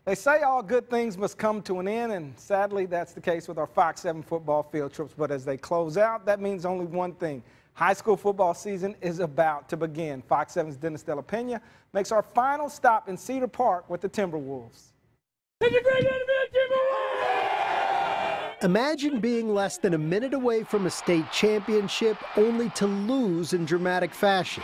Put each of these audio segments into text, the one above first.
They say all good things must come to an end, and sadly that's the case with our Fox 7 football field trips. But as they close out, that means only one thing. High school football season is about to begin. Fox 7's Dennis De La Peña makes our final stop in Cedar Park with the Timberwolves. Imagine being less than a minute away from a state championship only to lose in dramatic fashion.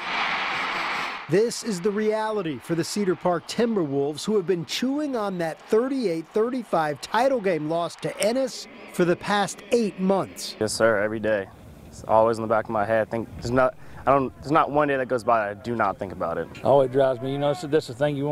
This is the reality for the Cedar Park Timberwolves, who have been chewing on that 38-35 title game loss to Ennis for the past 8 months. Yes, sir, every day. It's always in the back of my head. There's not one day that goes by that I do not think about it. Oh, it drives me. You know, that's the thing. You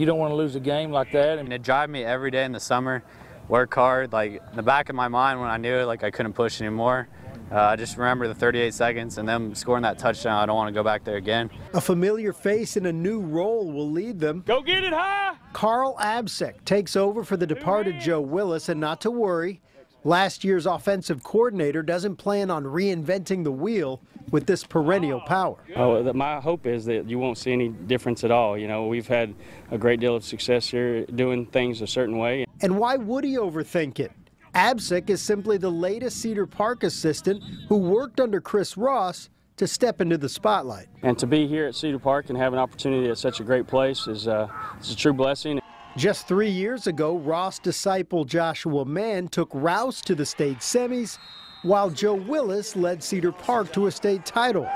don't want to lose a game like that. And it drives me every day in the summer. Work hard. Like in the back of my mind, when I knew it, like I couldn't push anymore. I just remember the 38 seconds and them scoring that touchdown. I don't want to go back there again. A familiar face in a new role will lead them. Go get it high! Carl ABSECK takes over for the departed Joe Willis, and not to worry, last year's offensive coordinator doesn't plan on reinventing the wheel with this perennial power. Oh, my hope is that you won't see any difference at all. You know, we've had a great deal of success here doing things a certain way. And why would he overthink it? ABSECK is simply the latest Cedar Park assistant who worked under Chris Ross to step into the spotlight. And to be here at Cedar Park and have an opportunity at such a great place is a true blessing. Just 3 years ago, Ross disciple Joshua Mann took Rouse to the state semis, while Joe Willis led Cedar Park to a state title.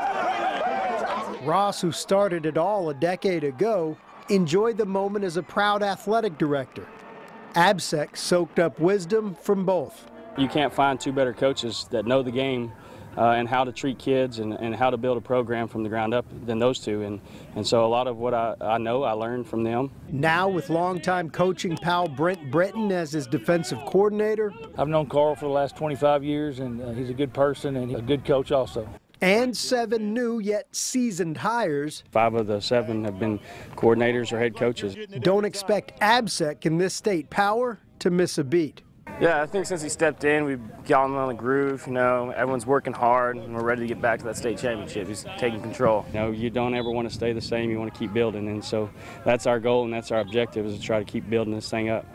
Ross, who started it all a decade ago, enjoyed the moment as a proud athletic director. ABSECK soaked up wisdom from both. You can't find two better coaches that know the game and how to treat kids and how to build a program from the ground up than those two. And so a lot of what I know, I learned from them. Now with longtime coaching pal Brent BRITTAIN as his defensive coordinator. I've known Carl for the last 25 years, and he's a good person and a good coach also. And 7 new yet seasoned hires. 5 of the 7 have been coordinators or head coaches. Don't expect ABSECK in this state power to miss a beat. Yeah, I think since he stepped in, we've gotten on the groove. You know, everyone's working hard, and we're ready to get back to that state championship. He's taking control. You know, you don't ever want to stay the same. You want to keep building, and so that's our goal and that's our objective, is to try to keep building this thing up.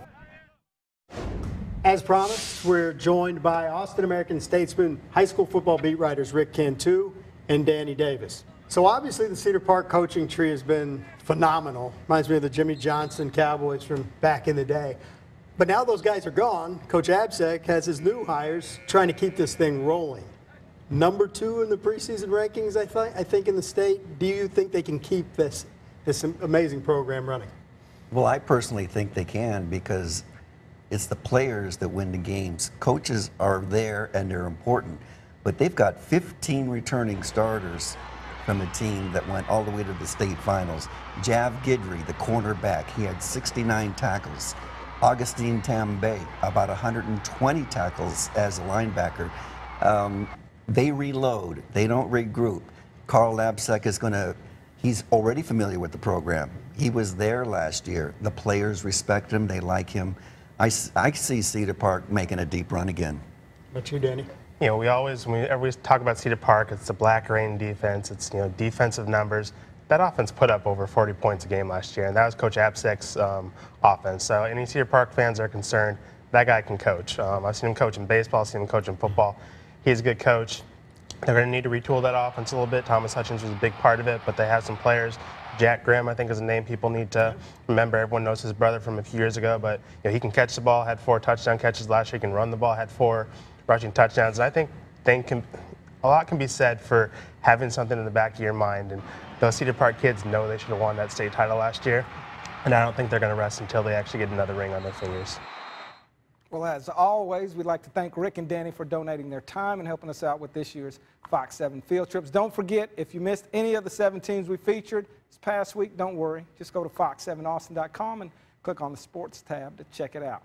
As promised, we're joined by Austin American-Statesman high school football beat writers Rick Cantu and Danny Davis. So obviously the Cedar Park coaching tree has been phenomenal. Reminds me of the Jimmy Johnson Cowboys from back in the day. But now those guys are gone. Coach ABSECK has his new hires trying to keep this thing rolling. Number 2 in the preseason rankings, I think in the state. Do you think they can keep this amazing program running? Well, I personally think they can, because it's the players that win the games. Coaches are there and they're important, but they've got 15 returning starters from a team that went all the way to the state finals. Jav Guidry, the cornerback, he had 69 tackles. Augustine Tambay, about 120 tackles as a linebacker. They reload, they don't regroup. Carl ABSECK is he's already familiar with the program. He was there last year. The players respect him, they like him. I see Cedar Park making a deep run again. What you, Danny? You know, when we always talk about Cedar Park, it's the Black Rain defense. It's, you know, defensive numbers. That offense put up over 40 points a game last year, and that was Coach ABSECK's offense. So any Cedar Park fans are concerned, that guy can coach. I've seen him coach in baseball, I've seen him coach in football. He's a good coach. They're going to need to retool that offense a little bit. Thomas Hutchins was a big part of it, but they have some players. Jack Graham, I think, is a name people need to remember. Everyone knows his brother from a few years ago, but you know, he can catch the ball, had 4 touchdown catches last year. He can run the ball, had 4 rushing touchdowns. And I think a lot can be said for having something in the back of your mind. And those Cedar Park kids know they should have won that state title last year, and I don't think they're going to rest until they actually get another ring on their fingers. Well, as always, we'd like to thank Rick and Danny for donating their time and helping us out with this year's Fox 7 field trips. Don't forget, if you missed any of the 7 teams we featured this past week, don't worry. Just go to fox7austin.com and click on the sports tab to check it out.